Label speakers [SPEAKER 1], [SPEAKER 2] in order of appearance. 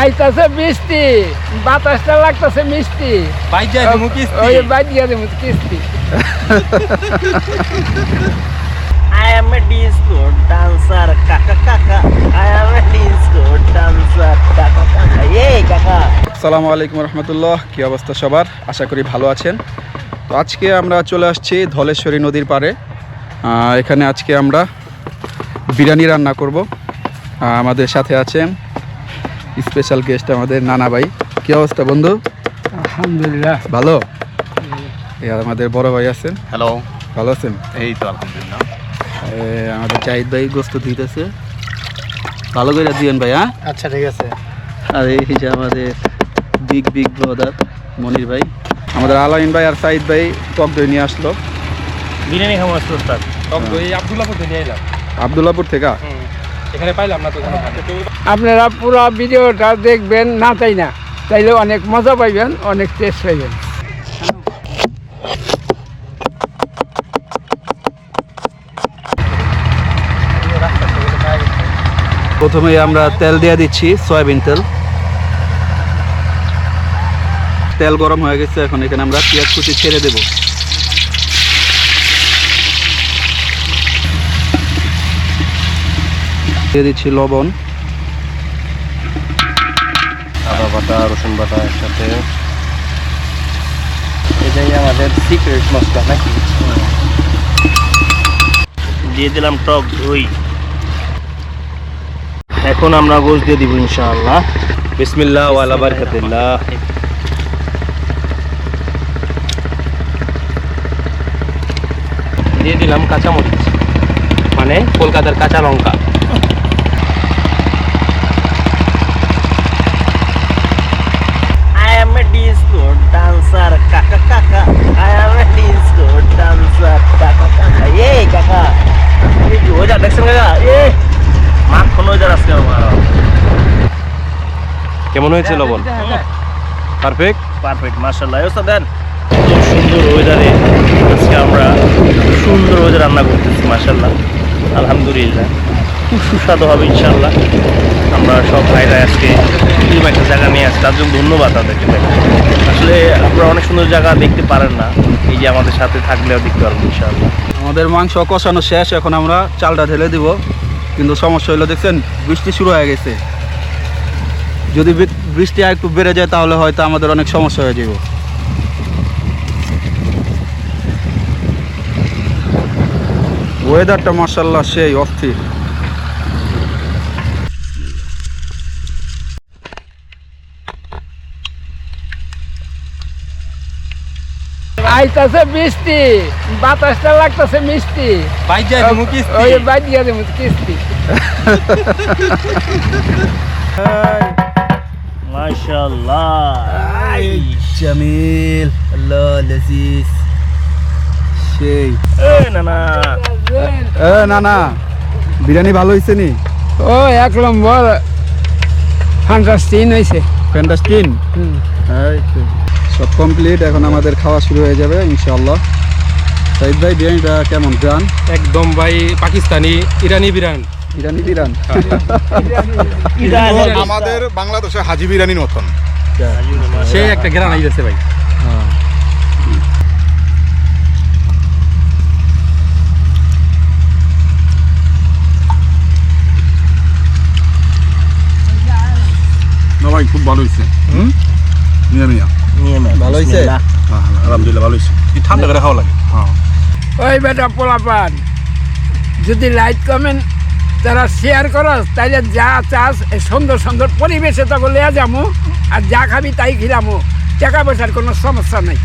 [SPEAKER 1] আইতাছে বৃষ্টি, বাতাসটা লাগতেছে মিষ্টি। ওই বাইজা দেবো কিস্তি।
[SPEAKER 2] I am a disco dancer, kaka kaka. I am a disco dancer, kaka kaka. Yay, kaka.
[SPEAKER 3] আসসালামু আলাইকুম রহমতুল্লাহ। কী অবস্থা সবার? আশা করি ভালো আছেন। তো আজকে আমরা চলে আসছি ধলেশ্বরী নদীর পাড়ে। এখানে আজকে আমরা বিরিয়ানি রান্না করব। আমাদের সাথে আছেন স্পেশাল গেস্ট আমাদের নানা ভাই। কী অবস্থা বন্ধু?
[SPEAKER 1] আলহামদুলিল্লাহ
[SPEAKER 3] ভালো। আমাদের বড় ভাই আছেন।
[SPEAKER 4] হ্যালো,
[SPEAKER 3] ভালো আছেন?
[SPEAKER 4] এই তো আলহামদুলিল্লাহ।
[SPEAKER 3] আমাদের জাহিদ ভাই গোস্ত দিতেছে, ভালো করে দিয়েন ভাই। হ্যাঁ
[SPEAKER 1] আচ্ছা ঠিক আছে।
[SPEAKER 3] আর এই যে আমাদের বিগ ব্রাদার মনির ভাই, আমাদের আলামিন ভাই আর সাইদ ভাই টক দই নিয়ে আসলো।
[SPEAKER 2] বিরিয়ানি খাবো ওস্তাদ।
[SPEAKER 4] টক দই আব্দুল্লাহপুর থেকে নিয়ে এলাম।
[SPEAKER 3] আব্দুল্লাহপুর থেকে
[SPEAKER 4] এখানে পাইলাম না তো কোনো।
[SPEAKER 1] আপনারা পুরো ভিডিওটা দেখবেন, না তাই না তাইলে অনেক মজা পাইবেন, অনেক টেস্ট পাইবেন।
[SPEAKER 3] প্রথমে আমরা তেল দিয়ে দিচ্ছি, সয়াবিন তেল। তেল গরম হয়ে গেছে, এখন এখানে আমরা পেঁয়াজ কুচি ছেড়ে দেব। দিয়ে দিচ্ছি লবণ,
[SPEAKER 4] আদা বাটা, রসুন বাটা একসাথে।
[SPEAKER 2] এটাই আমাদের সিক্রেট মশলা নাকি? দিয়ে দিলাম টক দই। এখন আমরা গোশ দিয়ে দিব ইনশাআল্লাহ।
[SPEAKER 4] বিসমিল্লাহ ওয়ালা বারাকাতুল্লাহ।
[SPEAKER 2] দিয়ে দিলাম কাঁচামরিচ, মানে কলকাতার কাঁচা লঙ্কা। I am a disco dancer, kaka kaka. I am a disco dancer, kaka kaka. Yay, kaka. এই যে ওইটা দেখছেন কাকা? মাখন ওইটা আজকে আমার।
[SPEAKER 4] কেমন হয়েছে লবণ? পারফেক্ট।
[SPEAKER 2] পারফেক্ট, মাশাআল্লাহ। ওস্তাদ দেন। এত সুন্দর ওয়েদারে আজকে আমরা সুন্দর ওয়েদার রান্না করতেছি, মাশাআল্লাহ, আলহামদুলিল্লাহ। খুব সুস্বাদু হবে ইনশাআল্লাহ। আমরা সব ভাইরা আজকে এরকম একটা জায়গা নিয়ে আসছি, তার জন্য ধন্যবাদ তাদেরকে। আসলে আপনারা অনেক সুন্দর জায়গা দেখতে পারেন না, এই যে আমাদের সাথে থাকলেও দেখতে পারবেন ইনশাআল্লাহ।
[SPEAKER 3] আমাদের মাংস কষানো শেষ, এখন আমরা চালটা ঢেলে দিব। কিন্তু সমস্যা হলো, দেখছেন বৃষ্টি শুরু হয়ে গেছে। যদি বৃষ্টি আর একটু বেড়ে যায় তাহলে হয়তো আমাদের অনেক সমস্যা হয়ে যাবে। ওয়েদারটা মাশাআল্লাহ সেই অস্থির।
[SPEAKER 1] আইতাছে বৃষ্টি, বাতাসটা লাগতেছে মিষ্টি। ওই বাইজা দেবো কিস্তি।
[SPEAKER 2] মাশাআল্লাহ।
[SPEAKER 3] জামিল, আল্লাহ লজিজ, সেই।
[SPEAKER 2] না
[SPEAKER 3] না বিরিয়ানি ভালো হয়েছে নি?
[SPEAKER 1] ও এক নম্বর ফ্যান্টাস্টিক হয়েছে।
[SPEAKER 3] ফ্যান্টাস্টিক। সব কমপ্লিট, এখন আমাদের খাওয়া শুরু হয়ে যাবে ইনশাআল্লাহ। সাইদ ভাই, বিরিয়ানিটা কেমন? গ্রান
[SPEAKER 4] একদম ভাই পাকিস্তানি ইরানি বিরিয়ানি।
[SPEAKER 3] ইরানি বিরিয়ানি।
[SPEAKER 5] আমাদের বাংলাদেশে হাজি বিরিয়ানির মতন
[SPEAKER 4] সেই একটা গ্রান আইতেছে ভাই।
[SPEAKER 5] না ভাই, খুব ভালো হয়েছে।
[SPEAKER 3] ভালো হয়েছে?
[SPEAKER 5] আলহামদুলিল্লাহ ভালো হয়েছে।
[SPEAKER 4] ঠান্ডা করে খাওয়া লাগে।
[SPEAKER 1] ওই বেটা পোলাপান, যদি লাইক কমেন্ট যারা শেয়ার করস তাইলে যা চাস এই সুন্দর সুন্দর পরিবেশে তখন লেয়া যাবো, আর যা খাবি তাই খিলামো। টাকা পয়সার কোনো সমস্যা নাই।